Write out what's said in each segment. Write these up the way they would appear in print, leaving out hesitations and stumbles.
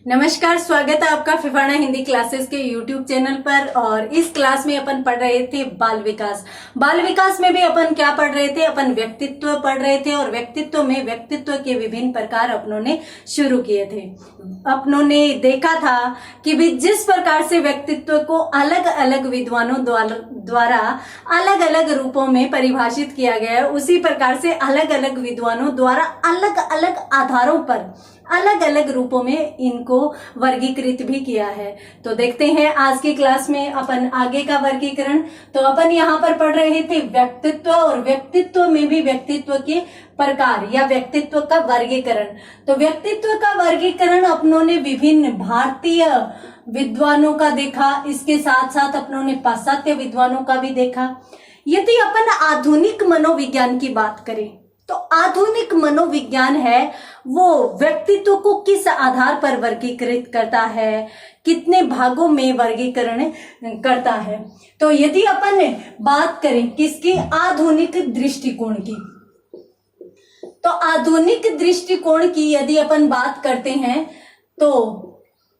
नमस्कार, स्वागत है आपका फिफाना हिंदी क्लासेस के YouTube चैनल पर। और इस क्लास में अपन पढ़ रहे थे बाल विकास। बाल विकास में भी अपन क्या पढ़ रहे थे? अपन व्यक्तित्व पढ़ रहे थे और व्यक्तित्व में व्यक्तित्व के विभिन्न प्रकार अपनों ने शुरू किए थे। अपनों ने देखा था कि भी जिस प्रकार से व्यक्तित्व को अलग अलग विद्वानों द्वारा अलग अलग रूपों में परिभाषित किया गया है, उसी प्रकार से अलग अलग विद्वानों द्वारा अलग अलग आधारों पर अलग अलग रूपों में इनको वर्गीकृत भी किया है। तो देखते हैं आज की क्लास में अपन आगे का वर्गीकरण। तो अपन यहाँ पर पढ़ रहे थे व्यक्तित्व, और व्यक्तित्व में भी व्यक्तित्व के प्रकार या व्यक्तित्व का वर्गीकरण। तो व्यक्तित्व का वर्गीकरण अपनों ने विभिन्न भारतीय विद्वानों का देखा, इसके साथ साथ अपनों ने पाश्चात्य विद्वानों का भी देखा। यदि अपन आधुनिक मनोविज्ञान की बात करें तो आधुनिक मनोविज्ञान है वो व्यक्तित्व को किस आधार पर वर्गीकृत करता है, कितने भागों में वर्गीकरण करता है। तो यदि अपन बात करें किसकी, आधुनिक दृष्टिकोण की, तो आधुनिक दृष्टिकोण की यदि अपन बात करते हैं तो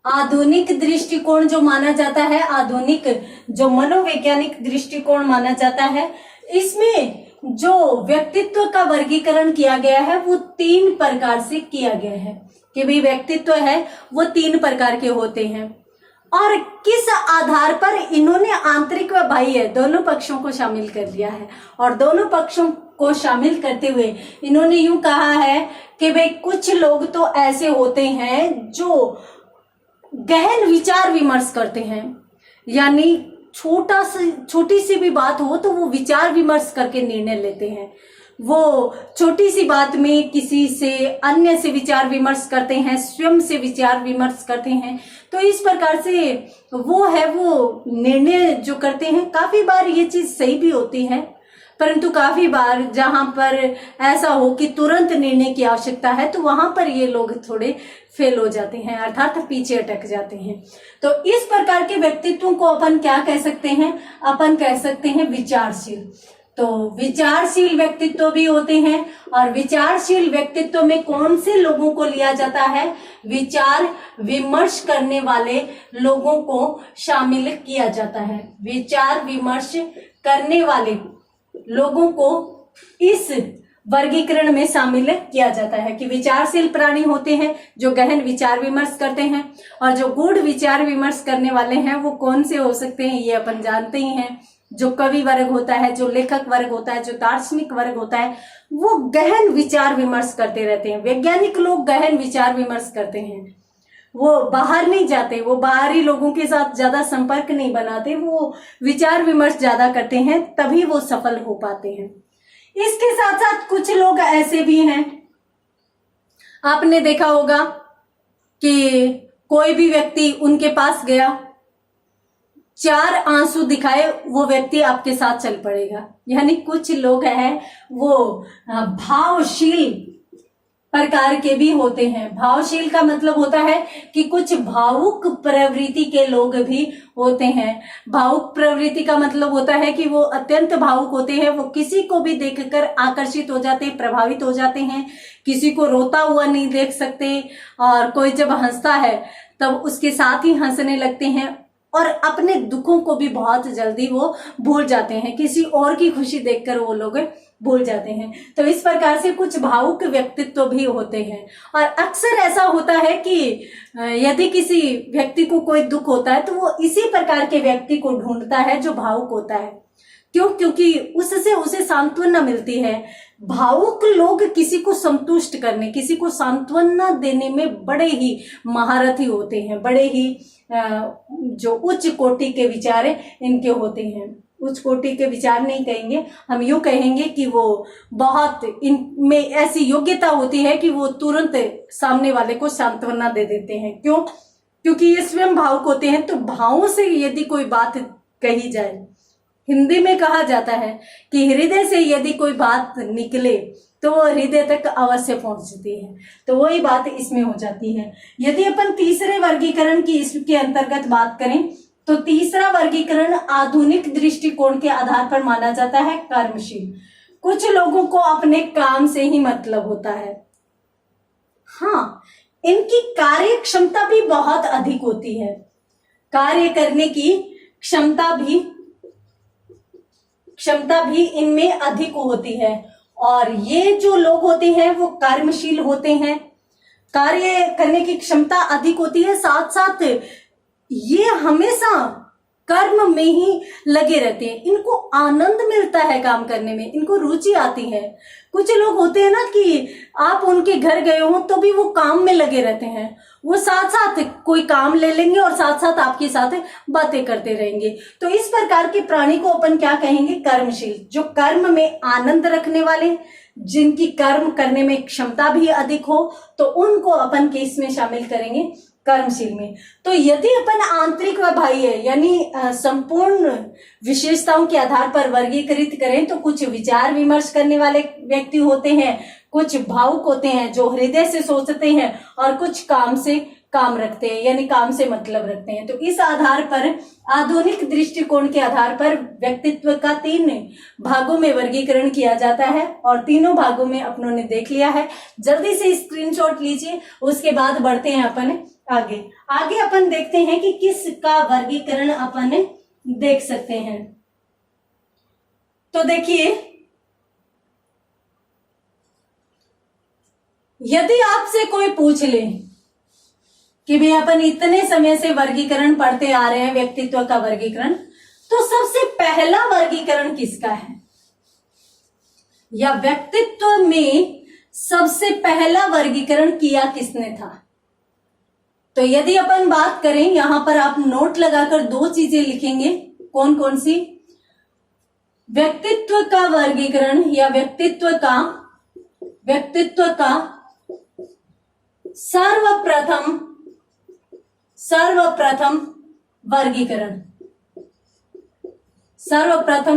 आधुनिक दृष्टिकोण जो माना जाता है, आधुनिक जो मनोवैज्ञानिक दृष्टिकोण माना जाता है, इसमें जो व्यक्तित्व का वर्गीकरण किया गया है वो 3 प्रकार से किया गया है कि भाई व्यक्तित्व है वो 3 प्रकार के होते हैं। और किस आधार पर इन्होंने आंतरिक व बाह्य दोनों पक्षों को शामिल कर लिया है, और दोनों पक्षों को शामिल करते हुए इन्होंने यूं कहा है कि भाई कुछ लोग तो ऐसे होते हैं जो गहन विचार विमर्श करते हैं, यानी छोटी सी भी बात हो तो वो विचार विमर्श करके निर्णय लेते हैं। वो छोटी सी बात में किसी से अन्य से विचार विमर्श करते हैं, स्वयं से विचार विमर्श करते हैं। तो इस प्रकार से वो निर्णय जो करते हैं, काफी बार ये चीज सही भी होती है, परंतु काफी बार जहां पर ऐसा हो कि तुरंत निर्णय की आवश्यकता है तो वहां पर ये लोग थोड़े फेल हो जाते हैं, अर्थात पीछे अटक जाते हैं। तो इस प्रकार के व्यक्तित्वों को अपन क्या कह सकते हैं? अपन कह सकते हैं विचारशील। तो विचारशील व्यक्तित्व भी होते हैं, और विचारशील व्यक्तित्व में कौन से लोगों को लिया जाता है? विचार विमर्श करने वाले लोगों को शामिल किया जाता है। विचार विमर्श करने वाले लोगों को इस वर्गीकरण में शामिल किया जाता है कि विचारशील प्राणी होते हैं जो गहन विचार विमर्श करते हैं, और जो गूढ़ विचार विमर्श करने वाले हैं वो कौन से हो सकते हैं ये अपन जानते ही हैं। जो कवि वर्ग होता है, जो लेखक वर्ग होता है, जो दार्शनिक वर्ग होता है, वो गहन विचार विमर्श करते रहते हैं। वैज्ञानिक लोग गहन विचार विमर्श करते हैं, वो बाहर नहीं जाते, वो बाहरी लोगों के साथ ज्यादा संपर्क नहीं बनाते, वो विचार विमर्श ज्यादा करते हैं, तभी वो सफल हो पाते हैं। इसके साथ साथ कुछ लोग ऐसे भी हैं, आपने देखा होगा कि कोई भी व्यक्ति उनके पास गया, 4 आंसू दिखाए, वो व्यक्ति आपके साथ चल पड़ेगा। यानी कुछ लोग हैं वो भावशील प्रकार के भी होते हैं। भावशील का मतलब होता है कि कुछ भावुक प्रवृत्ति के लोग भी होते हैं। भावुक प्रवृत्ति का मतलब होता है कि वो अत्यंत भावुक होते हैं, वो किसी को भी देखकर आकर्षित हो जाते हैं, प्रभावित हो जाते हैं, किसी को रोता हुआ नहीं देख सकते, और कोई जब हंसता है तब उसके साथ ही हंसने लगते हैं, और अपने दुखों को भी बहुत जल्दी वो भूल जाते हैं, किसी और की खुशी देखकर वो लोग भूल जाते हैं। तो इस प्रकार से कुछ भावुक व्यक्तित्व भी होते हैं। और अक्सर ऐसा होता है कि यदि किसी व्यक्ति को कोई दुख होता है तो वो इसी प्रकार के व्यक्ति को ढूंढता है जो भावुक होता है। क्यों? क्योंकि उससे उसे सांत्वना मिलती है। भावुक लोग किसी को संतुष्ट करने, किसी को सांत्वना देने में बड़े ही महारथी होते हैं, बड़े ही जो उच्च कोटि के विचार इनके होते हैं। उच्च कोटि के विचार नहीं कहेंगे, हम यूं कहेंगे कि वो बहुत इनमें ऐसी योग्यता होती है कि वो तुरंत सामने वाले को सांत्वना दे देते हैं। क्यों? क्योंकि ये स्वयं भावुक होते हैं। तो भावों से यदि कोई बात कही जाए, हिंदी में कहा जाता है कि हृदय से यदि कोई बात निकले तो वो हृदय तक अवश्य पहुंचती है। तो वही बात इसमें हो जाती है। यदि अपन तीसरे वर्गीकरण की इसके अंतर्गत बात करें तो तीसरा वर्गीकरण आधुनिक दृष्टिकोण के आधार पर माना जाता है कर्मशील। कुछ लोगों को अपने काम से ही मतलब होता है। हाँ, इनकी कार्य क्षमता भी बहुत अधिक होती है, कार्य करने की क्षमता भी इनमें अधिक होती है। और ये जो लोग होते हैं वो कर्मशील होते हैं, कार्य करने की क्षमता अधिक होती है, साथ साथ ये हमेशा कर्म में ही लगे रहते हैं, इनको आनंद मिलता है काम करने में, इनको रुचि आती है। कुछ लोग होते हैं ना कि आप उनके घर गए हो तो भी वो काम में लगे रहते हैं, वो साथ साथ कोई काम ले लेंगे और साथ साथ आपके साथ बातें करते रहेंगे। तो इस प्रकार के प्राणी को अपन क्या कहेंगे? कर्मशील। जो कर्म में आनंद रखने वाले, जिनकी कर्म करने में क्षमता भी अधिक हो, तो उनको अपन किस में शामिल करेंगे? कर्मशील में। तो यदि अपन आंतरिक व बाह्य यानी संपूर्ण विशेषताओं के आधार पर वर्गीकृत करें तो कुछ विचार विमर्श करने वाले व्यक्ति होते हैं, कुछ भावुक होते हैं जो हृदय से सोचते हैं, और कुछ काम से काम रखते हैं यानी काम से मतलब रखते हैं। तो इस आधार पर आधुनिक दृष्टिकोण के आधार पर व्यक्तित्व का 3 भागों में वर्गीकरण किया जाता है और तीनों भागों में अपनों ने देख लिया है। जल्दी से स्क्रीनशॉट लीजिए, उसके बाद बढ़ते हैं अपन आगे अपन देखते हैं कि किसका वर्गीकरण अपन देख सकते हैं। तो देखिए, यदि आपसे कोई पूछ ले कि भाई अपन इतने समय से वर्गीकरण पढ़ते आ रहे हैं, व्यक्तित्व का वर्गीकरण, तो सबसे पहला वर्गीकरण किसका है, या व्यक्तित्व में सबसे पहला वर्गीकरण किया किसने था? तो यदि अपन बात करें, यहां पर आप नोट लगाकर 2 चीजें लिखेंगे। कौन कौन सी? व्यक्तित्व का वर्गीकरण या व्यक्तित्व का सर्वप्रथम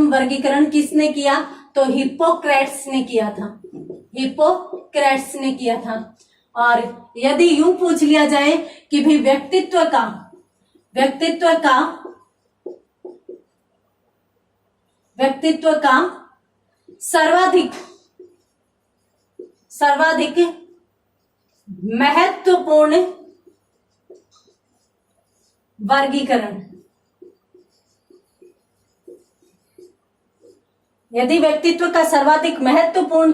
वर्गीकरण किसने किया? तो हिप्पोक्रेट्स ने किया था। और यदि यूं पूछ लिया जाए कि भाई व्यक्तित्व का सर्वाधिक महत्वपूर्ण वर्गीकरण, यदि व्यक्तित्व का सर्वाधिक महत्वपूर्ण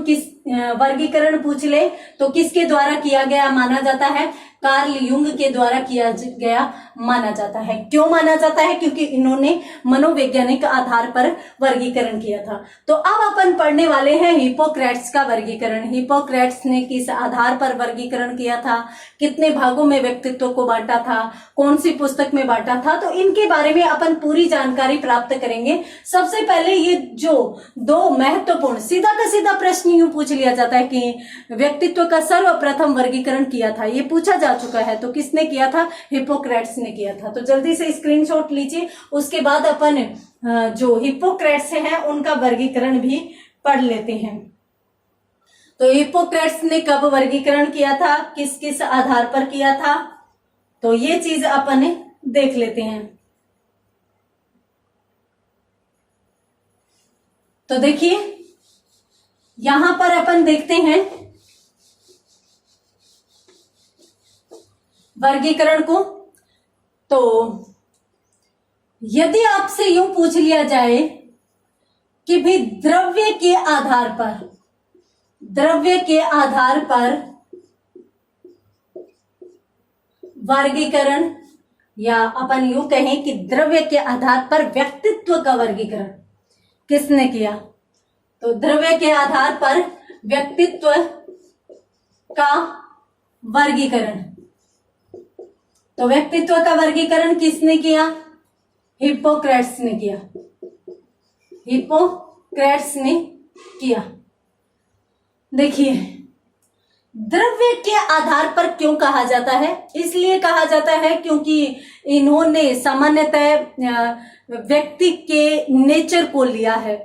वर्गीकरण पूछ ले तो किसके द्वारा किया गया माना जाता है? कार्ल युंग के द्वारा किया गया माना जाता है। क्यों माना जाता है? क्योंकि इन्होंने मनोवैज्ञानिक आधार पर वर्गीकरण किया था। तो अब अपन पढ़ने वाले हैं हिप्पोक्रेट्स का वर्गीकरण। हिप्पोक्रेट्स ने किस आधार पर वर्गीकरण किया था, कितने भागों में व्यक्तित्व को बांटा था, कौन सी पुस्तक में बांटा था, तो इनके बारे में अपन पूरी जानकारी प्राप्त करेंगे। सबसे पहले ये जो 2 महत्वपूर्ण, सीधा का सीधा प्रश्न यूं पूछ लिया जाता है कि व्यक्तित्व का सर्वप्रथम वर्गीकरण किया था, ये पूछा जा चुका है, तो किसने किया था? हिप्पोक्रेट्स ने किया था। तो जल्दी से स्क्रीनशॉट लीजिए, उसके बाद अपन जो हिप्पोक्रेट्स हैं उनका वर्गीकरण भी पढ़ लेते हैं। तो हिप्पोक्रेट्स ने कब वर्गीकरण किया था, किस किस आधार पर किया था, तो ये चीज अपन देख लेते हैं। तो देखिए, यहां पर अपन देखते हैं वर्गीकरण को। तो यदि आपसे यूं पूछ लिया जाए कि भी द्रव्य के आधार पर वर्गीकरण, या अपन यूं कहें कि द्रव्य के आधार पर व्यक्तित्व का वर्गीकरण किसने किया? तो द्रव्य के आधार पर व्यक्तित्व का वर्गीकरण, तो व्यक्तित्व का वर्गीकरण किसने किया? हिप्पोक्रेट्स ने किया। देखिए, द्रव्य के आधार पर क्यों कहा जाता है? इसलिए कहा जाता है क्योंकि इन्होंने सामान्यतः व्यक्ति के नेचर को लिया है,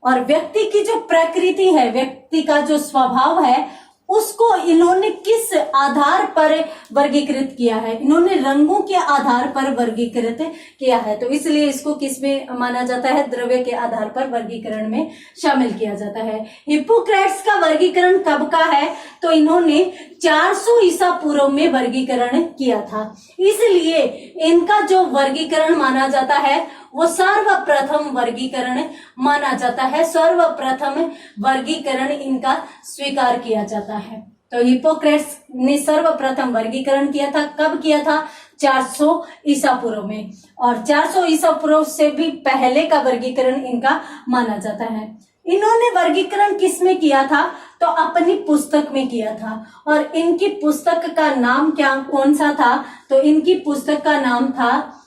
और व्यक्ति की जो प्रकृति है, व्यक्ति का जो स्वभाव है, उसको इन्होंने किस आधार पर वर्गीकृत किया है, इन्होंने रंगों के आधार पर वर्गीकृत किया है। तो इसलिए इसको किस में माना जाता है, द्रव्य के आधार पर वर्गीकरण में शामिल किया जाता है। हिप्पोक्रेट्स का वर्गीकरण कब का है, तो इन्होंने 400 ईसा पूर्व में वर्गीकरण किया था। इसलिए इनका जो वर्गीकरण माना जाता है वो सर्वप्रथम वर्गीकरण माना जाता है, सर्वप्रथम वर्गीकरण इनका स्वीकार किया जाता है। तो हिप्पोक्रेट्स ने सर्वप्रथम वर्गीकरण किया था, कब किया था, 400 ईसा पूर्व में। और 400 ईसा पूर्व से भी पहले का वर्गीकरण इनका माना जाता है। इन्होंने वर्गीकरण किस में किया था, तो अपनी पुस्तक में किया था। और इनकी पुस्तक का नाम क्या कौन सा था, तो इनकी पुस्तक का नाम था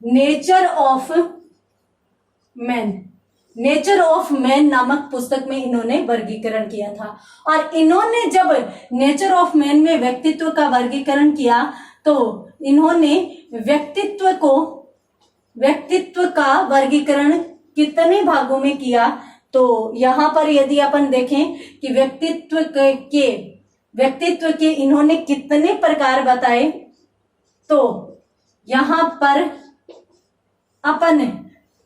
nature of man. Nature of man नामक पुस्तक में इन्होंने वर्गीकरण किया था। और इन्होंने जब नेचर ऑफ मैन में व्यक्तित्व का वर्गीकरण किया तो इन्होंने व्यक्तित्व का वर्गीकरण कितने भागों में किया, तो यहां पर यदि अपन देखें कि व्यक्तित्व के इन्होंने कितने प्रकार बताए, तो यहां पर अपन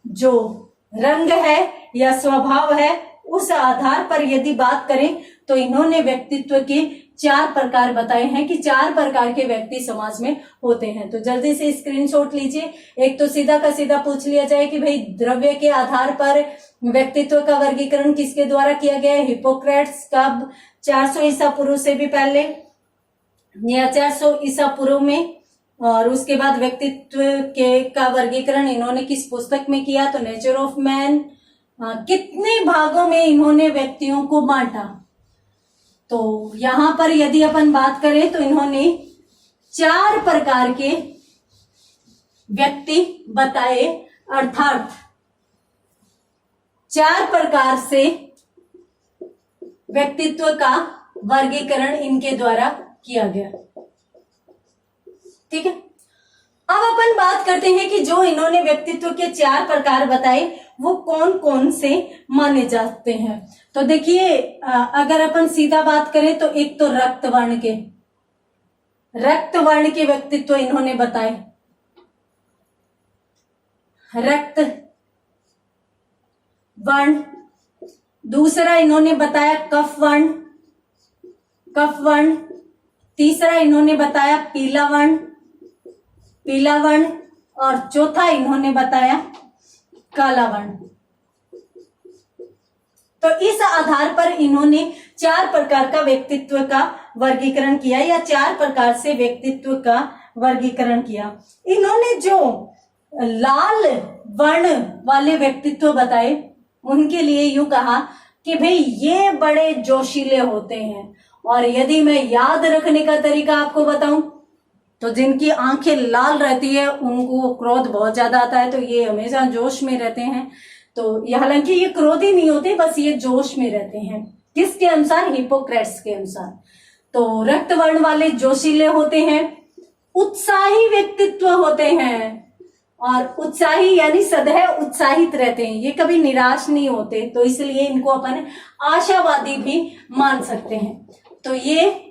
जो रंग है या स्वभाव है उस आधार पर यदि बात करें तो इन्होंने व्यक्तित्व के 4 प्रकार बताए हैं कि 4 प्रकार के व्यक्ति समाज में होते हैं। तो जल्दी से स्क्रीनशॉट लीजिए। एक तो सीधा का सीधा पूछ लिया जाए कि भाई द्रव्य के आधार पर व्यक्तित्व का वर्गीकरण किसके द्वारा किया गया है, हिप्पोक्रेट्स कब, 400 ईसा पूर्व से भी पहले या 400 ईसा पूर्व में। और उसके बाद व्यक्तित्व के का वर्गीकरण इन्होंने किस पुस्तक में किया, तो नेचर ऑफ मैन। कितने भागों में इन्होंने व्यक्तियों को बांटा, तो यहां पर यदि अपन बात करें तो इन्होंने 4 प्रकार के व्यक्ति बताए, अर्थात 4 प्रकार से व्यक्तित्व का वर्गीकरण इनके द्वारा किया गया। ठीक है, अब अपन बात करते हैं कि जो इन्होंने व्यक्तित्व के 4 प्रकार बताए वो कौन कौन से माने जाते हैं। तो देखिए, अगर अपन सीधा बात करें तो एक तो रक्त वर्ण के व्यक्तित्व इन्होंने बताए, रक्त वर्ण। दूसरा इन्होंने बताया कफ वर्ण। तीसरा इन्होंने बताया पीला वर्ण। और चौथा इन्होंने बताया काला वर्ण। तो इस आधार पर इन्होंने 4 प्रकार का व्यक्तित्व का वर्गीकरण किया या 4 प्रकार से व्यक्तित्व का वर्गीकरण किया। इन्होंने जो लाल वर्ण वाले व्यक्तित्व बताए उनके लिए यूं कहा कि भाई ये बड़े जोशीले होते हैं। और यदि मैं याद रखने का तरीका आपको बताऊं तो जिनकी आंखें लाल रहती है उनको क्रोध बहुत ज्यादा आता है, तो ये हमेशा जोश में रहते हैं। तो हालांकि ये क्रोधी नहीं होते, बस ये जोश में रहते हैं। किसके अनुसार, हिप्पोक्रेट्स के अनुसार। तो रक्त वर्ण वाले जोशीले होते हैं, उत्साही व्यक्तित्व होते हैं। और उत्साही यानी सदैव उत्साहित रहते हैं, ये कभी निराश नहीं होते, तो इसलिए इनको अपन आशावादी भी मान सकते हैं। तो ये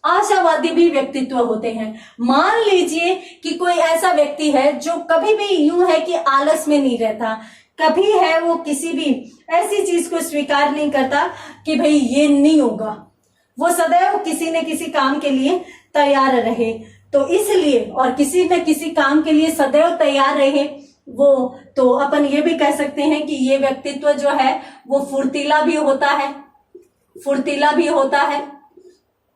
आशावादी भी व्यक्तित्व होते हैं। मान लीजिए कि कोई ऐसा व्यक्ति है जो कभी भी यूं है कि आलस में नहीं रहता, कभी है वो किसी भी ऐसी चीज को स्वीकार नहीं करता कि भाई ये नहीं होगा, वो सदैव किसी न किसी काम के लिए तैयार रहे। तो इसलिए, और किसी न किसी काम के लिए सदैव तैयार रहे वो, तो अपन ये भी कह सकते हैं कि ये व्यक्तित्व जो है वो फुर्तीला भी होता है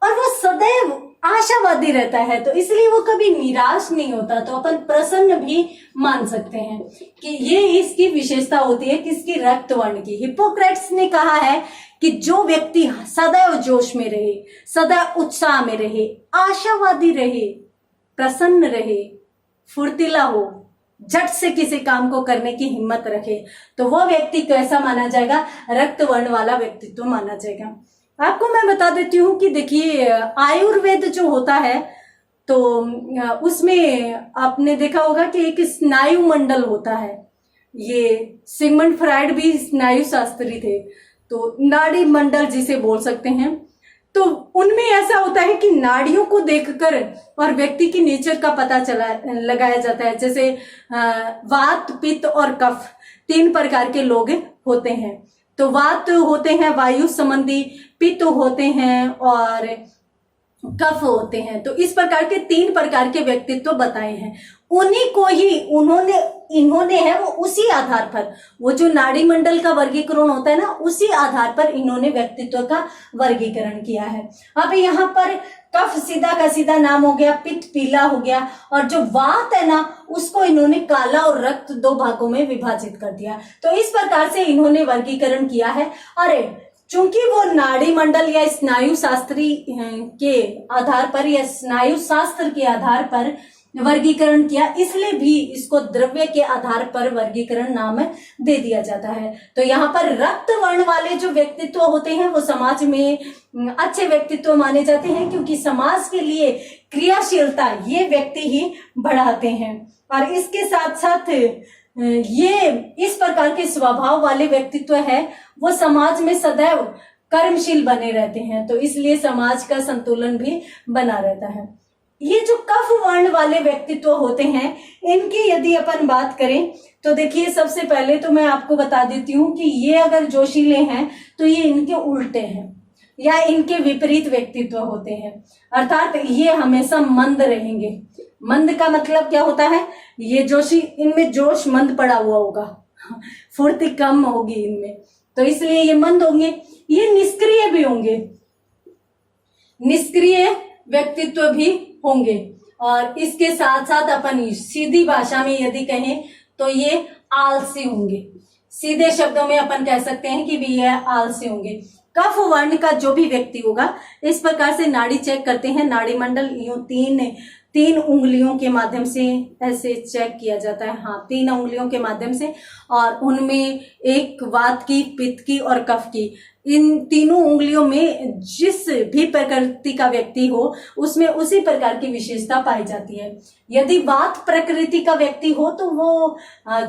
और वो सदैव आशावादी रहता है। तो इसलिए वो कभी निराश नहीं होता। तो अपन प्रसन्न भी मान सकते हैं कि ये इसकी विशेषता होती है किसकी, रक्त वर्ण की। हिप्पोक्रेट्स ने कहा है कि जो व्यक्ति सदैव जोश में रहे, सदैव उत्साह में रहे, आशावादी रहे, प्रसन्न रहे, फुर्तीला हो, झट से किसी काम को करने की हिम्मत रखे, तो वो व्यक्ति कैसा माना जाएगा, रक्त वर्ण वाला व्यक्तित्व माना जाएगा। आपको मैं बता देती हूँ कि देखिए, आयुर्वेद जो होता है तो उसमें आपने देखा होगा कि एक स्नायु मंडल होता है। ये सिगमंड फ्राइड भी स्नायु शास्त्री थे, तो नाड़ी मंडल जिसे बोल सकते हैं। तो उनमें ऐसा होता है कि नाड़ियों को देखकर और व्यक्ति की नेचर का पता लगाया जाता है। जैसे वात, पित्त और कफ 3 प्रकार के लोग होते हैं। तो वात होते हैं वायु संबंधी, पित्त होते हैं और कफ होते हैं। तो इस प्रकार के 3 प्रकार के व्यक्तित्व बताए हैं। उन्हीं को ही इन्होंने है वो उसी आधार पर, वो जो नाड़ी मंडल का वर्गीकरण होता है ना, उसी आधार पर इन्होंने व्यक्तित्व का वर्गीकरण किया है। अब यहाँ पर कफ सीधा का सीधा नाम हो गया, पित्त पीला हो गया, और जो वात है ना उसको इन्होंने काला और रक्त 2 भागों में विभाजित कर दिया। तो इस प्रकार से इन्होंने वर्गीकरण किया है। अरे चूंकि वो नाड़ी मंडल या स्नायु शास्त्री के आधार पर या स्नायु शास्त्र के आधार पर वर्गीकरण किया, इसलिए भी इसको द्रव्य के आधार पर वर्गीकरण नाम दे दिया जाता है। तो यहाँ पर रक्त वर्ण वाले जो व्यक्तित्व होते हैं वो समाज में अच्छे व्यक्तित्व माने जाते हैं, क्योंकि समाज के लिए क्रियाशीलता ये व्यक्ति ही बढ़ाते हैं। और इसके साथ साथ ये इस प्रकार के स्वभाव वाले व्यक्तित्व है वो समाज में सदैव कर्मशील बने रहते हैं। तो इसलिए समाज का संतुलन भी बना रहता है। ये जो कफ वर्ण वाले व्यक्तित्व होते हैं, इनकी यदि अपन बात करें तो देखिए, सबसे पहले तो मैं आपको बता देती हूँ कि ये अगर जोशीले हैं तो ये इनके उल्टे हैं या इनके विपरीत व्यक्तित्व होते हैं। अर्थात ये हमेशा मंद रहेंगे। मंद का मतलब क्या होता है? ये जोशी, इनमें जोश मंद पड़ा हुआ होगा, फुर्ती कम होगी इनमें, तो इसलिए ये मंद होंगे। ये निष्क्रिय भी होंगे, निष्क्रिय व्यक्तित्व भी होंगे। और इसके साथ साथ अपन सीधी भाषा में यदि कहें तो ये आलसी होंगे। सीधे शब्दों में अपन कह सकते हैं कि भी ये आलसी होंगे। कफ वर्ण का जो भी व्यक्ति होगा, इस प्रकार से नाड़ी चेक करते हैं। नाड़ी मंडल यूं तीन उंगलियों के माध्यम से ऐसे चेक किया जाता है। हाँ, 3 उंगलियों के माध्यम से, और उनमें एक वात की, पित्त की और कफ की, इन तीनों उंगलियों में जिस भी प्रकृति का व्यक्ति हो उसमें उसी प्रकार की विशेषता पाई जाती है। यदि वात प्रकृति का व्यक्ति हो तो वो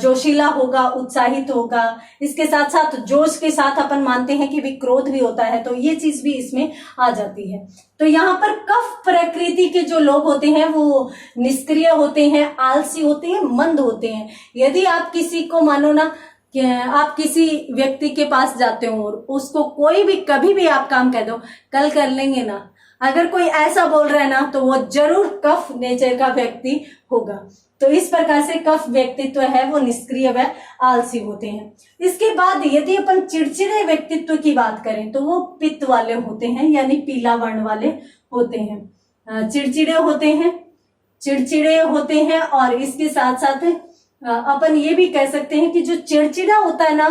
जोशीला होगा, उत्साहित होगा। इसके साथ साथ जोश के साथ अपन मानते हैं कि भी क्रोध भी होता है, तो ये चीज भी इसमें आ जाती है। तो यहाँ पर कफ प्रकृति के जो लोग होते हैं वो निष्क्रिय होते हैं, आलसी होते हैं, मंद होते हैं। यदि आप किसी को मानो ना कि आप किसी व्यक्ति के पास जाते हो और उसको कोई भी कभी भी आप काम कह दो, कल कर लेंगे ना, अगर कोई ऐसा बोल रहा है ना तो वो जरूर कफ नेचर का व्यक्ति होगा। तो इस प्रकार से कफ व्यक्तित्व है वो निष्क्रिय व आलसी होते हैं। इसके बाद यदि अपन चिड़चिड़े व्यक्तित्व की बात करें तो वो पित्त वाले होते हैं, यानी पीला वर्ण वाले होते हैं। चिड़चिड़े होते हैं और इसके साथ साथ अपन ये भी कह सकते हैं कि जो चिड़चिड़ा होता है ना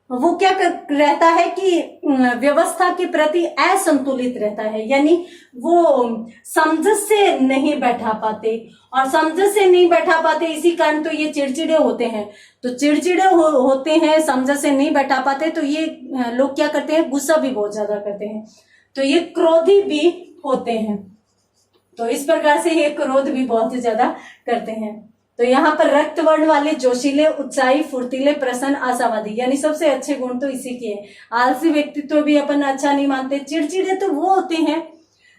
वो क्या रहता है कि व्यवस्था के प्रति असंतुलित रहता है, यानी वो समझ से नहीं बैठा पाते, और समझ से नहीं बैठा पाते इसी कारण तो ये चिड़चिड़े होते हैं। तो चिड़चिड़े होते हैं, समझ से नहीं बैठा पाते, तो ये लोग क्या करते हैं, गुस्सा भी बहुत ज्यादा करते हैं। तो ये क्रोधी भी होते हैं। तो इस प्रकार से ये क्रोध भी बहुत ज्यादा करते हैं। तो यहाँ पर रक्त वर्ण वाले जोशीले, उत्साही, फुर्तीले, प्रसन्न, आशावादी, यानी सबसे अच्छे गुण तो इसी के हैं। आलसी व्यक्तित्व भी अपन अच्छा नहीं मानते। चिड़चिड़े तो वो होते हैं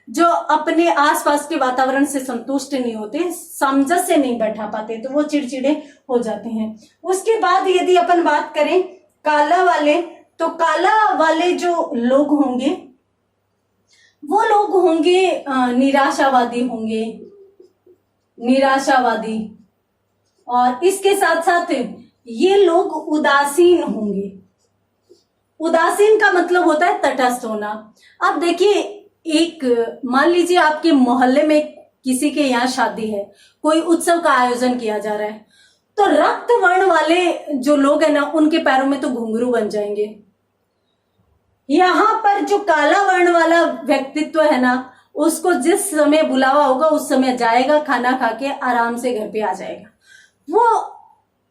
जो अपने आसपास के वातावरण से संतुष्ट नहीं होते, समझ से नहीं बैठा पाते, तो वो चिड़चिड़े हो जाते हैं। उसके बाद यदि अपन बात करें काला वाले, तो काला वाले जो लोग होंगे वो लोग होंगे निराशावादी होंगे, निराशावादी। और इसके साथ साथ ये लोग उदासीन होंगे। उदासीन का मतलब होता है तटस्थ होना। अब देखिए, एक मान लीजिए आपके मोहल्ले में किसी के यहाँ शादी है, कोई उत्सव का आयोजन किया जा रहा है, तो रक्त वर्ण वाले जो लोग हैं ना उनके पैरों में तो घुंघरू बन जाएंगे। यहाँ पर जो काला वर्ण वाला व्यक्तित्व है ना, उसको जिस समय बुलावा होगा उस समय जाएगा, खाना खा के आराम से घर पे आ जाएगा। वो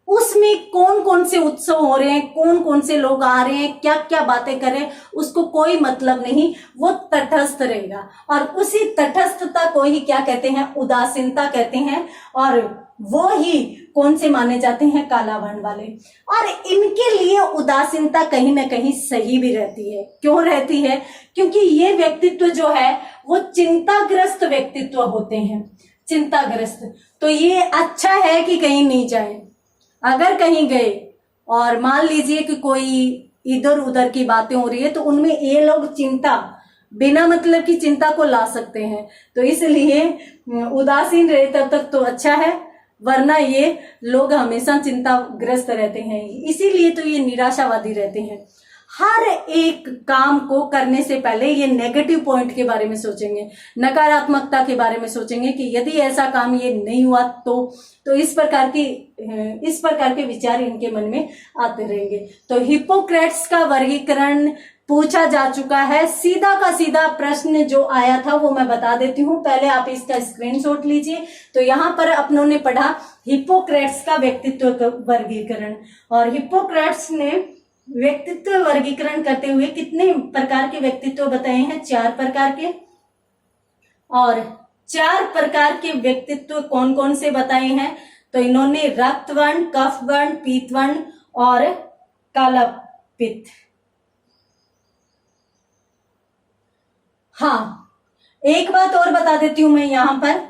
उसमें कौन कौन से उत्सव हो रहे हैं, कौन कौन से लोग आ रहे हैं, क्या क्या बातें कर रहे हैं, उसको कोई मतलब नहीं, वो तटस्थ रहेगा। और उसी तटस्थता को ही क्या कहते हैं, उदासीनता कहते हैं। और वो ही कौन से माने जाते हैं? काला वर्ण वाले। और इनके लिए उदासीनता कहीं ना कहीं सही भी रहती है। क्यों रहती है? क्योंकि ये व्यक्तित्व जो है वो चिंताग्रस्त व्यक्तित्व होते हैं, चिंताग्रस्त। तो ये अच्छा है कि कहीं नहीं जाए। अगर कहीं गए और मान लीजिए कि कोई इधर उधर की बातें हो रही है तो उनमें ये लोग चिंता, बिना मतलब की चिंता को ला सकते हैं। तो इसलिए उदासीन रहे तब तक तो अच्छा है, वरना ये लोग हमेशा चिंताग्रस्त रहते हैं, इसीलिए तो ये निराशावादी रहते हैं। हर एक काम को करने से पहले ये नेगेटिव पॉइंट के बारे में सोचेंगे, नकारात्मकता के बारे में सोचेंगे कि यदि ऐसा काम ये नहीं हुआ तो इस प्रकार के विचार इनके मन में आते रहेंगे। तो हिपोक्रेट्स का वर्गीकरण पूछा जा चुका है। सीधा का सीधा प्रश्न जो आया था वो मैं बता देती हूँ, पहले आप इसका स्क्रीनशॉट लीजिए। तो यहाँ पर अपनों ने पढ़ा हिपोक्रेट्स का व्यक्तित्व वर्गीकरण, और हिपोक्रेट्स ने व्यक्तित्व वर्गीकरण करते हुए कितने प्रकार के व्यक्तित्व बताए हैं? 4 प्रकार के। और 4 प्रकार के व्यक्तित्व कौन कौन से बताए हैं? तो इन्होंने रक्तवर्ण, कफवर्ण, पीतवर्ण और काला पित्त। हाँ, एक बात और बता देती हूं मैं यहाँ पर।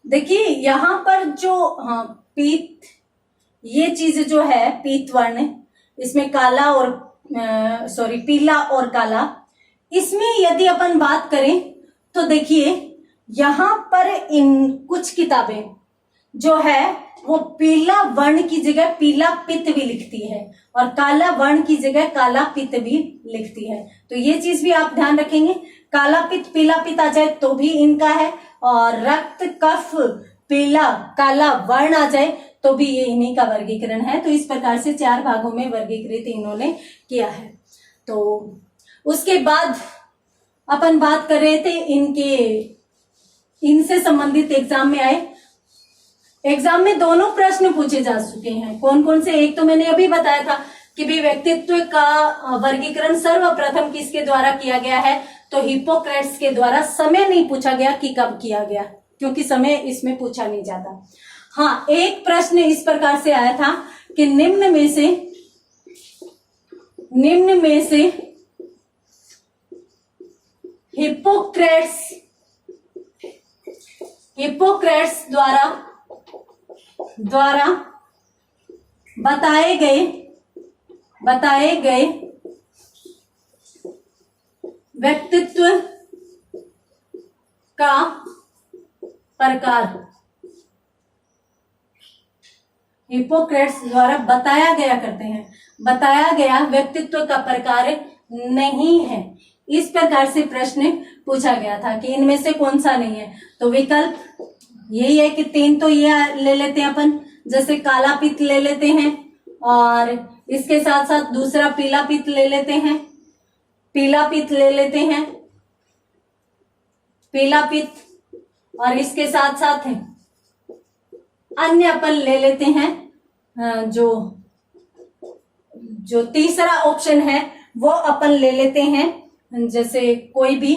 देखिए यहाँ पर जो पीत, ये चीज जो है पीतवर्ण, इसमें काला और पीला और काला, इसमें यदि अपन बात करें तो देखिए यहाँ पर इन कुछ किताबें जो है वो पीला वर्ण की जगह पीला पित्त भी लिखती है और काला वर्ण की जगह काला पित्त भी लिखती है। तो ये चीज भी आप ध्यान रखेंगे। काला पित्त पीला पित्त आ जाए तो भी इनका है, और रक्त कफ पीला काला वर्ण आ जाए तो भी ये इन्हीं का वर्गीकरण है। तो इस प्रकार से 4 भागों में वर्गीकृत इन्होंने किया है। तो उसके बाद अपन बात कर रहे थे इनसे संबंधित एग्जाम में आए। एग्जाम में दोनों प्रश्न पूछे जा चुके हैं। कौन कौन से? एक तो मैंने अभी बताया था कि भी व्यक्तित्व का वर्गीकरण सर्वप्रथम किसके द्वारा किया गया है? तो हिपोक्रेट्स के द्वारा। समय नहीं पूछा गया कि कब किया गया, क्योंकि समय इसमें पूछा नहीं जाता। हाँ, एक प्रश्न इस प्रकार से आया था कि निम्न में से हिपोक्रेट्स द्वारा बताए गए व्यक्तित्व का प्रकार, हिपोक्रेट्स द्वारा बताया गया व्यक्तित्व का प्रकार नहीं है। इस प्रकार से प्रश्न पूछा गया था कि इनमें से कौन सा नहीं है। तो विकल्प यही है कि 3 तो ये ले लेते हैं अपन, जैसे काला पित्त ले लेते हैं, और इसके साथ साथ दूसरा पीला पित्त ले लेते हैं, पीला पित्त, और इसके साथ साथ अन्य अपन ले लेते हैं। जो तीसरा ऑप्शन है वो अपन ले लेते हैं, जैसे कोई भी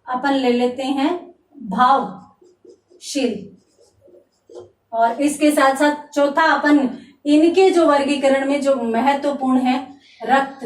अपन ले लेते हैं भावशील, और इसके साथ साथ चौथा अपन इनके जो वर्गीकरण में जो महत्वपूर्ण है रक्त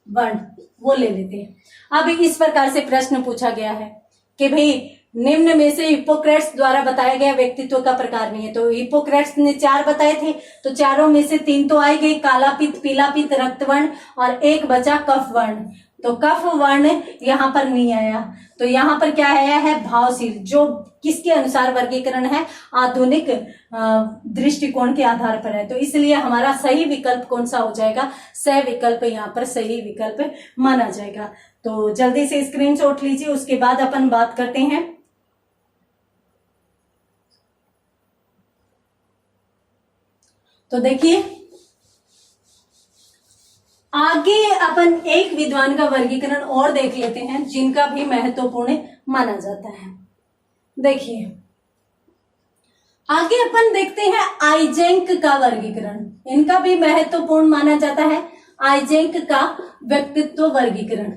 वर्ण, वो ले लेते हैं। अब इस प्रकार से प्रश्न पूछा गया है कि भाई निम्न में से हिपोक्रेट्स द्वारा बताया गया व्यक्तित्व का प्रकार नहीं है। तो हिपोक्रेट्स ने 4 बताए थे, तो चारों में से 3 तो आए गए, काला पित्त, पीला पित्त, रक्तवर्ण, और एक बचा कफ वर्ण। तो कफ वर्ण यहाँ पर नहीं आया, तो यहाँ पर क्या आया है? भावशील, जो किसके अनुसार वर्गीकरण है? आधुनिक दृष्टिकोण के आधार पर है। तो इसलिए हमारा सही विकल्प कौन सा हो जाएगा? सह विकल्प यहाँ पर सही विकल्प माना जाएगा। तो जल्दी से स्क्रीनशॉट लीजिए, उसके बाद अपन बात करते हैं। तो देखिए आगे अपन एक विद्वान का वर्गीकरण और देख लेते हैं जिनका भी महत्वपूर्ण माना जाता है। देखिए आगे अपन देखते हैं आइजेंक का वर्गीकरण, इनका भी महत्वपूर्ण माना जाता है। आइजेंक का व्यक्तित्व वर्गीकरण,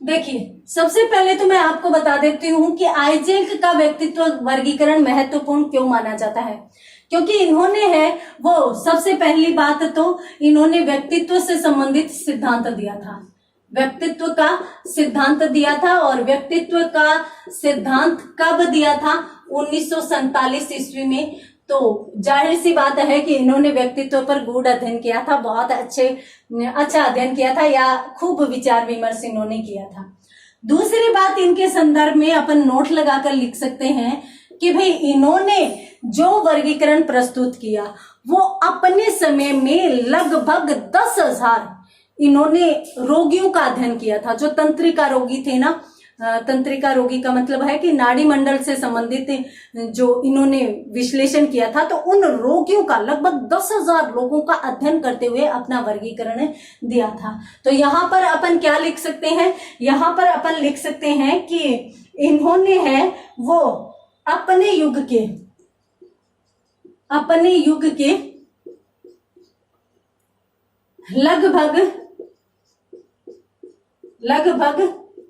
देखिए, सबसे पहले तो मैं आपको बता देती हूँ कि आइजेंक का व्यक्तित्व वर्गीकरण महत्वपूर्ण क्यों माना जाता है। क्योंकि इन्होंने है वो सबसे पहली बात तो इन्होंने व्यक्तित्व से संबंधित सिद्धांत दिया था, व्यक्तित्व का सिद्धांत दिया था। और व्यक्तित्व का सिद्धांत कब दिया था? 1947 ईस्वी में। तो जाहिर सी बात है कि इन्होंने व्यक्तित्व पर गूढ़ अध्ययन किया था, बहुत अच्छा अध्ययन किया था, या खूब विचार विमर्श इन्होंने किया था। दूसरी बात, इनके संदर्भ में अपन नोट लगाकर लिख सकते हैं कि भाई इन्होंने जो वर्गीकरण प्रस्तुत किया वो अपने समय में लगभग 10,000 इन्होंने रोगियों का अध्ययन किया था। जो तंत्रिका रोगी थे ना, तंत्रिका रोगी का मतलब है कि नाड़ी मंडल से संबंधित जो इन्होंने विश्लेषण किया था, तो उन रोगियों का लगभग 10,000 लोगों का अध्ययन करते हुए अपना वर्गीकरण दिया था। तो यहाँ पर अपन क्या लिख सकते हैं? यहाँ पर अपन लिख सकते हैं कि इन्होंने है वो अपने युग के लगभग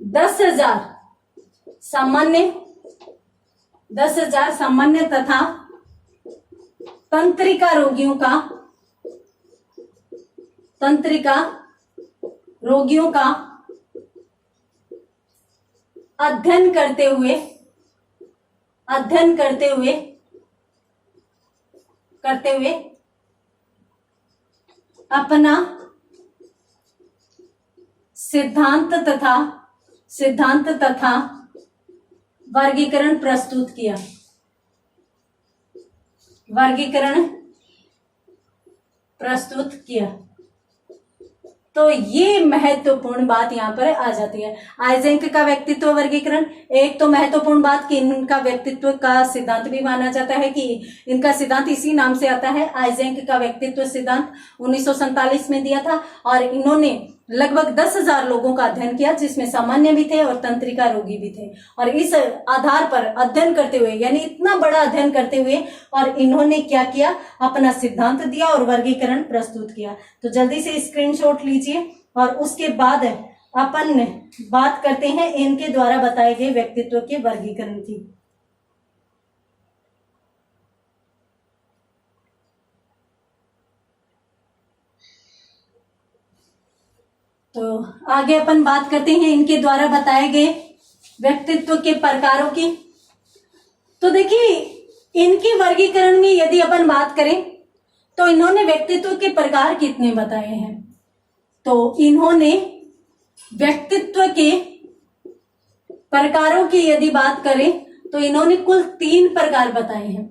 10,000 सामान्य तथा तंत्रिका रोगियों का अध्ययन करते हुए अपना सिद्धांत तथा वर्गीकरण प्रस्तुत किया। तो ये महत्वपूर्ण बात यहाँ पर आ जाती है। आइजेंक का व्यक्तित्व वर्गीकरण, एक तो महत्वपूर्ण बात कि इनका व्यक्तित्व का सिद्धांत भी माना जाता है, कि इनका सिद्धांत इसी नाम से आता है, आइजेंक का व्यक्तित्व सिद्धांत 1947 में दिया था। और इन्होंने लगभग 10,000 लोगों का अध्ययन किया, जिसमें सामान्य भी थे और तंत्रिका रोगी भी थे। और इस आधार पर अध्ययन करते हुए, यानी इतना बड़ा अध्ययन करते हुए, और इन्होंने क्या किया? अपना सिद्धांत दिया और वर्गीकरण प्रस्तुत किया। तो जल्दी से स्क्रीनशॉट लीजिए और उसके बाद अपन बात करते हैं इनके द्वारा बताए गए व्यक्तित्व के वर्गीकरण की। तो आगे अपन बात करते हैं इनके द्वारा बताए गए व्यक्तित्व के प्रकारों की। तो देखिए, इनके वर्गीकरण में यदि अपन बात करें तो इन्होंने व्यक्तित्व के प्रकार कितने बताए हैं? तो इन्होंने व्यक्तित्व के प्रकारों की यदि बात करें तो इन्होंने कुल 3 प्रकार बताए हैं।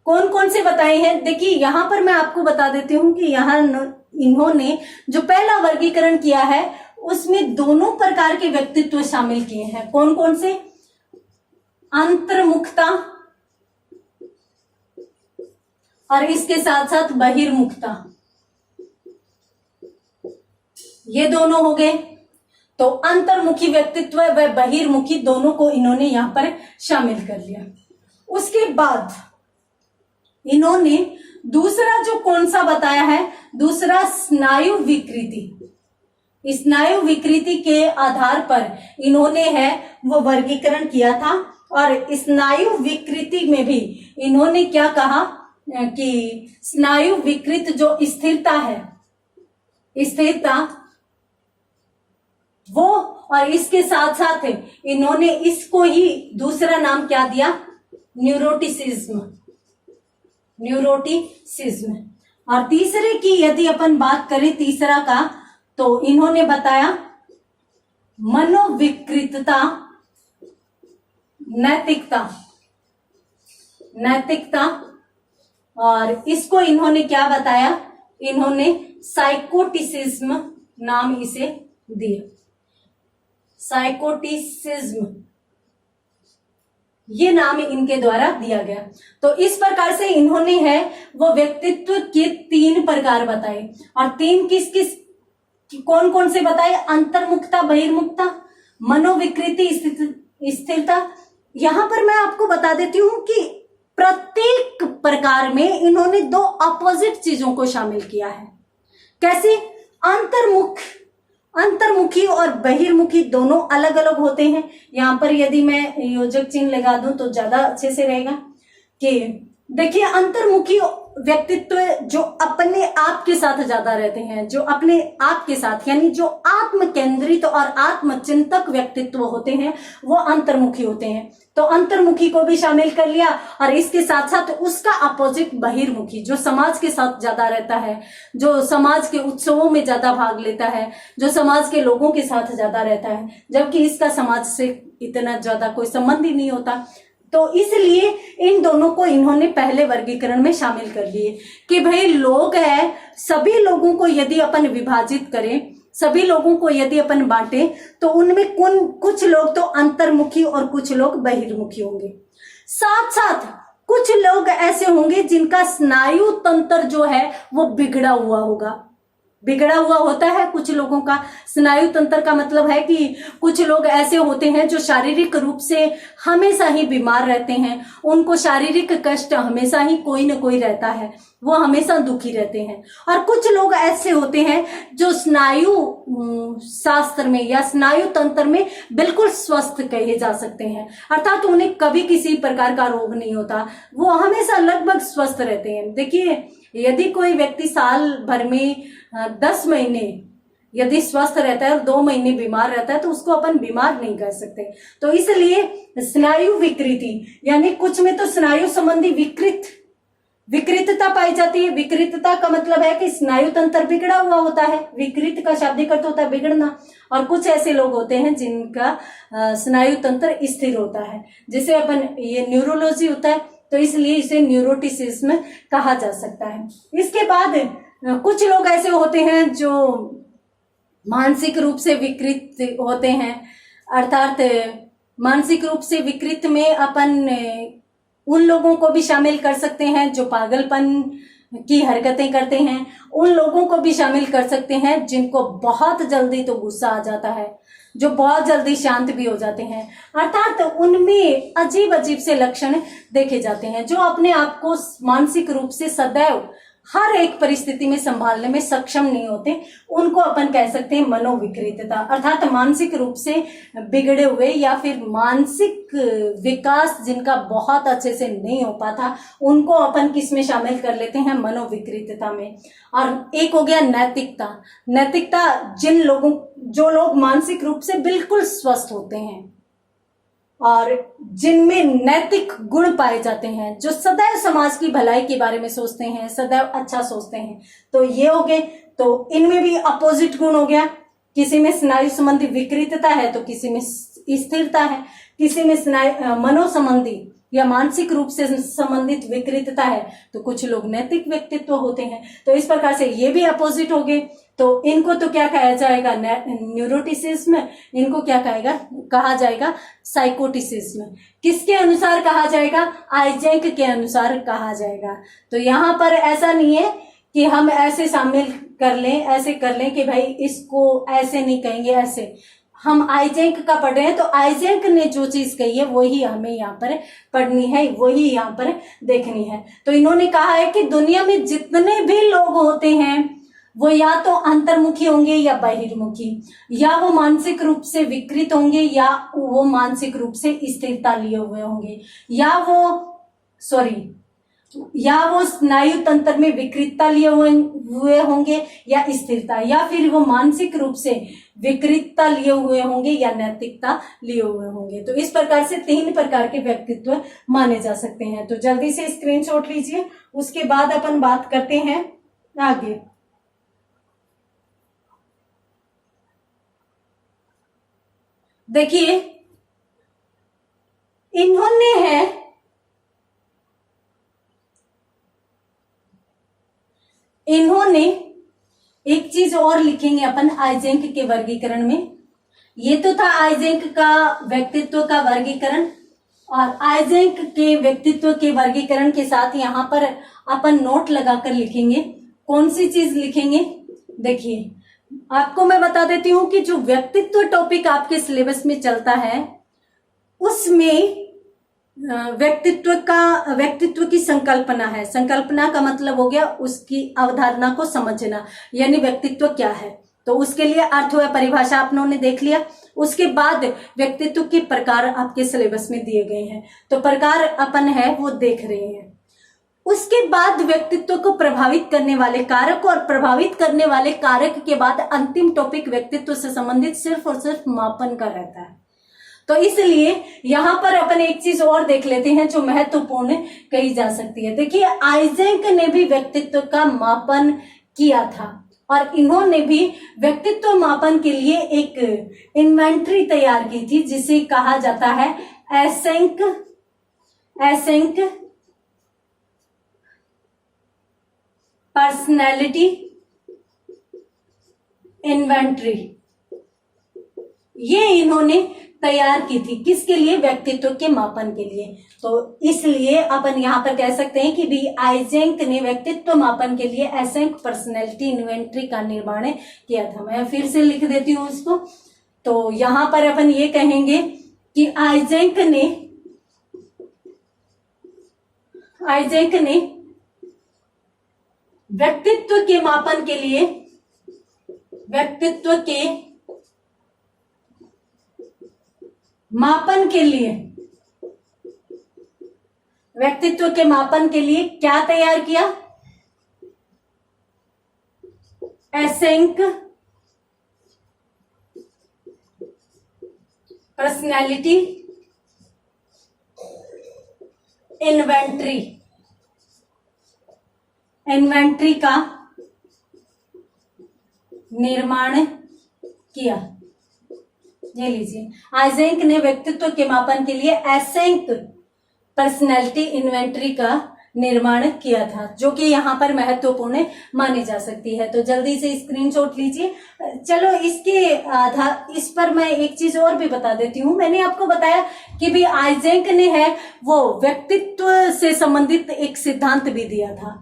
कौन कौन से बताए हैं? देखिए, यहां पर मैं आपको बता देती हूं कि यहां इन्होंने जो पहला वर्गीकरण किया है उसमें दोनों प्रकार के व्यक्तित्व शामिल किए हैं। कौन कौन से? अंतर्मुखता और इसके साथ साथ बहिर्मुखता, ये दोनों हो गए। तो अंतर्मुखी व्यक्तित्व व बहिर्मुखी दोनों को इन्होंने यहां पर शामिल कर लिया। उसके बाद इन्होंने दूसरा जो कौन सा बताया है? दूसरा स्नायु विकृति। स्नायु विकृति के आधार पर इन्होंने है वो वर्गीकरण किया था। और स्नायु विकृति में भी इन्होंने क्या कहा कि स्नायु विकृत जो स्थिरता है, स्थिरता वो, और इसके साथ साथ इन्होंने इसको ही दूसरा नाम क्या दिया? न्यूरोटिसिज्म। और तीसरे की यदि अपन बात करें, तीसरा का, तो इन्होंने बताया मनोविकृतता, नैतिकता। और इसको इन्होंने क्या बताया? इन्होंने साइकोटिसिज्म नाम इसे दिया। साइकोटिसिज्म ये नाम इनके द्वारा दिया गया। तो इस प्रकार से इन्होंने है वो व्यक्तित्व के 3 प्रकार बताए। और 3 किस कौन कौन से बताए? अंतर्मुखता, बहिर्मुखता, मनोविकृति, स्थिरता। यहां पर मैं आपको बता देती हूं कि प्रत्येक प्रकार में इन्होंने 2 अपोजिट चीजों को शामिल किया है। कैसे? अंतर्मुखी और बहिर्मुखी दोनों अलग अलग होते हैं। यहाँ पर यदि मैं योजक चिन्ह लगा दूं तो ज्यादा अच्छे से रहेगा कि देखिए, अंतर्मुखी व्यक्तित्व जो अपने आप के साथ ज्यादा रहते हैं, जो अपने आप के साथ यानी जो आत्म केंद्रित और आत्मचिंतक व्यक्तित्व होते हैं वो अंतर्मुखी होते हैं। तो अंतर्मुखी को भी शामिल कर लिया और इसके साथ साथ उसका अपोजिट बहिर्मुखी, जो समाज के साथ ज्यादा रहता है, जो समाज के उत्सवों में ज्यादा भाग लेता है, जो समाज के लोगों के साथ ज्यादा रहता है, जबकि इसका समाज से इतना ज्यादा कोई संबंध ही नहीं होता। तो इसलिए इन दोनों को इन्होंने पहले वर्गीकरण में शामिल कर लिए कि भाई लोग है, सभी लोगों को यदि अपन विभाजित करें, सभी लोगों को यदि अपन बांटे तो उनमें कुछ लोग तो अंतर्मुखी और कुछ लोग बहिर्मुखी होंगे। साथ साथ कुछ लोग ऐसे होंगे जिनका स्नायु तंत्र जो है वो बिगड़ा हुआ होगा। बिगड़ा हुआ होता है कुछ लोगों का स्नायु तंत्र का मतलब है कि कुछ लोग ऐसे होते हैं जो शारीरिक रूप से हमेशा ही बीमार रहते हैं, उनको शारीरिक कष्ट हमेशा ही कोई न कोई रहता है, वो हमेशा दुखी रहते हैं। और कुछ लोग ऐसे होते हैं जो स्नायु शास्त्र में या स्नायु तंत्र में बिल्कुल स्वस्थ कहे जा सकते हैं, अर्थात उन्हें कभी किसी प्रकार का रोग नहीं होता, वो हमेशा लगभग स्वस्थ रहते हैं। देखिए, यदि कोई व्यक्ति साल भर में 10 महीने यदि स्वस्थ रहता है और 2 महीने बीमार रहता है तो उसको अपन बीमार नहीं कह सकते। तो इसलिए स्नायु विकृति यानी कुछ में तो स्नायु संबंधी विकृतता पाई जाती है। विकृतता का मतलब है कि स्नायु तंत्र बिगड़ा हुआ होता है, विकृत का शाब्दिक अर्थ होता है बिगड़ना। और कुछ ऐसे लोग होते हैं जिनका स्नायु तंत्र स्थिर होता है, जिसे अपन ये न्यूरोलॉजी होता है तो इसलिए इसे न्यूरोटिसिज्म कहा जा सकता है। इसके बाद कुछ लोग ऐसे होते हैं जो मानसिक रूप से विकृत होते हैं, अर्थात मानसिक रूप से विकृत में अपन उन लोगों को भी शामिल कर सकते हैं जो पागलपन की हरकतें करते हैं, उन लोगों को भी शामिल कर सकते हैं जिनको बहुत जल्दी तो गुस्सा आ जाता है, जो बहुत जल्दी शांत भी हो जाते हैं, अर्थात उनमें अजीब अजीब से लक्षण देखे जाते हैं, जो अपने आप को मानसिक रूप से सदैव हर एक परिस्थिति में संभालने में सक्षम नहीं होते। उनको अपन कह सकते हैं मनोविकृतता, अर्थात मानसिक रूप से बिगड़े हुए या फिर मानसिक विकास जिनका बहुत अच्छे से नहीं हो पाता, उनको अपन किस में शामिल कर लेते हैं, मनोविकृतता में। और एक हो गया नैतिकता। नैतिकता जो लोग मानसिक रूप से बिल्कुल स्वस्थ होते हैं और जिनमें नैतिक गुण पाए जाते हैं, जो सदैव समाज की भलाई के बारे में सोचते हैं, सदैव अच्छा सोचते हैं, तो ये हो गए। तो इनमें भी अपोजिट गुण हो गया, किसी में स्नायु संबंधी विकृतता है तो किसी में स्थिरता है, किसी में स्नायु मनो संबंधी या मानसिक रूप से संबंधित विकृतता है तो कुछ लोग नैतिक व्यक्तित्व होते हैं। तो इस प्रकार से ये भी अपोजिट हो गए। तो इनको तो क्या कहा जाएगा, न्यूरोटिसिज्म, इनको क्या कहा जाएगा साइकोटिसिज्म। किसके अनुसार कहा जाएगा, आइजेंक के अनुसार कहा जाएगा। तो यहाँ पर ऐसा नहीं है कि हम ऐसे शामिल कर लें, ऐसे कर लें कि भाई इसको ऐसे नहीं कहेंगे, ऐसे हम आइजेंक का पढ़ रहे हैं तो आइजेंक ने जो चीज कही है वही हमें यहाँ पर पढ़नी है, वही यहाँ पर देखनी है। तो इन्होंने कहा है कि दुनिया में जितने भी लोग होते हैं वो या तो अंतर्मुखी होंगे या बहिर्मुखी, या वो मानसिक रूप से विकृत होंगे या वो मानसिक रूप से स्थिरता लिए हुए होंगे, या वो स्नायु तंत्र में विकृतता लिए हुए होंगे या स्थिरता, या फिर वो मानसिक रूप से विकृतता लिए हुए होंगे या नैतिकता लिए हुए होंगे। तो इस प्रकार से 3 प्रकार के व्यक्तित्व माने जा सकते हैं। तो जल्दी से स्क्रीनशॉट लीजिए, उसके बाद अपन बात करते हैं आगे। देखिए, इन्होंने एक चीज और लिखेंगे अपन आइजेंक के वर्गीकरण में। ये तो था आइजेंक का व्यक्तित्व का वर्गीकरण, और आइजेंक के व्यक्तित्व के वर्गीकरण के साथ यहाँ पर अपन नोट लगाकर लिखेंगे। कौन सी चीज लिखेंगे, देखिए आपको मैं बता देती हूँ कि जो व्यक्तित्व टॉपिक आपके सिलेबस में चलता है उसमें व्यक्तित्व की संकल्पना है। संकल्पना का मतलब हो गया उसकी अवधारणा को समझना, यानी व्यक्तित्व क्या है। तो उसके लिए अर्थ व परिभाषा आपने देख लिया। उसके बाद व्यक्तित्व के प्रकार आपके सिलेबस में दिए गए हैं, तो प्रकार अपन है वो देख रहे हैं। उसके बाद व्यक्तित्व को प्रभावित करने वाले कारक, और प्रभावित करने वाले कारक के बाद अंतिम टॉपिक व्यक्तित्व से संबंधित सिर्फ और सिर्फ मापन का रहता है। तो इसलिए यहां पर अपन एक चीज और देख लेते हैं जो महत्वपूर्ण कही जा सकती है। देखिए, आइजेंक ने भी व्यक्तित्व का मापन किया था और इन्होंने भी व्यक्तित्व मापन के लिए एक इन्वेंट्री तैयार की थी जिसे कहा जाता है एसेंक पर्सनैलिटी इन्वेंट्री। ये इन्होंने तैयार की थी किसके लिए? व्यक्तित्व के मापन के लिए। तो इसलिए अपन यहां पर कह सकते हैं कि भी आइजेंक ने व्यक्तित्व मापन के लिए एसेंक पर्सनैलिटी इन्वेंट्री का निर्माण किया था। मैं फिर से लिख देती हूं इसको। तो यहां पर अपन ये कहेंगे कि आइजेंक ने व्यक्तित्व के मापन के लिए व्यक्तित्व के मापन के लिए क्या तैयार किया? एसेंक पर्सनैलिटी इन्वेंट्री का निर्माण किया। ये लीजिए, आइजेंक ने व्यक्तित्व के मापन के लिए एसेंक पर्सनैलिटी इन्वेंट्री का निर्माण किया था, जो कि यहाँ पर महत्वपूर्ण मानी जा सकती है। तो जल्दी से स्क्रीनशॉट लीजिए। चलो इस पर मैं एक चीज और भी बता देती हूँ। मैंने आपको बताया कि भी आइजेंक ने है वो व्यक्तित्व से संबंधित एक सिद्धांत भी दिया था।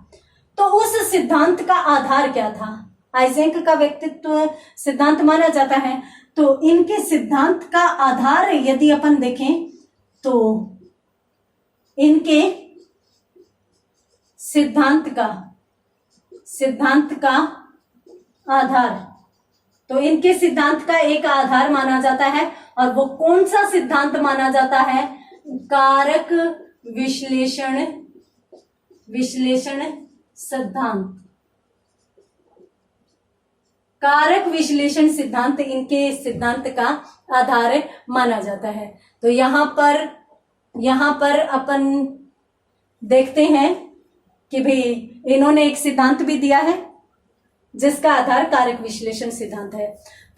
तो उस सिद्धांत का आधार क्या था? आइजेंक का व्यक्तित्व सिद्धांत माना जाता है। तो इनके सिद्धांत का आधार यदि अपन देखें तो इनके सिद्धांत का आधार, तो इनके सिद्धांत का एक आधार माना जाता है, और वो कौन सा सिद्धांत माना जाता है? कारक विश्लेषण सिद्धांत। कारक विश्लेषण सिद्धांत इनके सिद्धांत का आधार माना जाता है। तो यहां पर अपन देखते हैं कि भाई इन्होंने एक सिद्धांत भी दिया है जिसका आधार कारक विश्लेषण सिद्धांत है।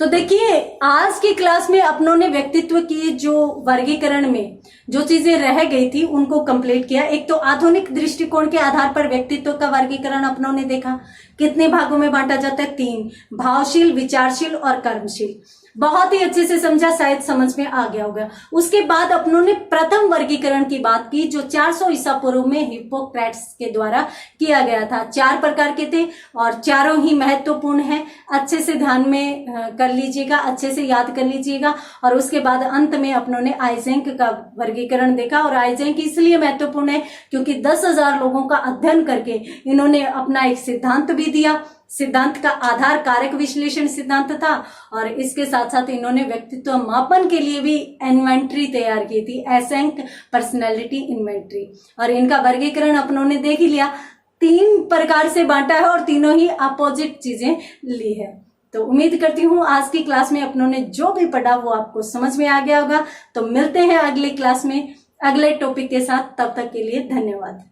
तो देखिए, आज की क्लास में अपनों ने व्यक्तित्व की जो वर्गीकरण में जो चीजें रह गई थी उनको कंप्लीट किया। एक तो आधुनिक दृष्टिकोण के आधार पर व्यक्तित्व का वर्गीकरण अपनों ने देखा। कितने भागों में बांटा जाता है? 3, भावशील, विचारशील और कर्मशील। बहुत ही अच्छे से समझा, शायद समझ में आ गया होगा। उसके बाद अपनों ने प्रथम वर्गीकरण की बात की जो 400 ईसा पूर्व में हिप्पोक्रेट्स के द्वारा किया गया था। 4 प्रकार के थे और चारों ही महत्वपूर्ण है। अच्छे से ध्यान में कर लीजिएगा, अच्छे से याद कर लीजिएगा। और उसके बाद अंत में अपनों ने आइजेंक का वर्गीकरण देखा। और आइजेंक इसलिए महत्वपूर्ण है क्योंकि 10,000 लोगों का अध्ययन करके इन्होंने अपना एक सिद्धांत भी दिया। सिद्धांत का आधार कारक विश्लेषण सिद्धांत था, और इसके साथ साथ इन्होंने व्यक्तित्व मापन के लिए भी इन्वेंट्री तैयार की थी, एसेंक पर्सनैलिटी इन्वेंट्री। और इनका वर्गीकरण अपनों ने देख ही लिया। 3 प्रकार से बांटा है और तीनों ही अपोजिट चीजें ली है। तो उम्मीद करती हूँ आज की क्लास में अपनों ने जो भी पढ़ा वो आपको समझ में आ गया होगा। तो मिलते हैं अगली क्लास में अगले टॉपिक के साथ। तब तक के लिए धन्यवाद।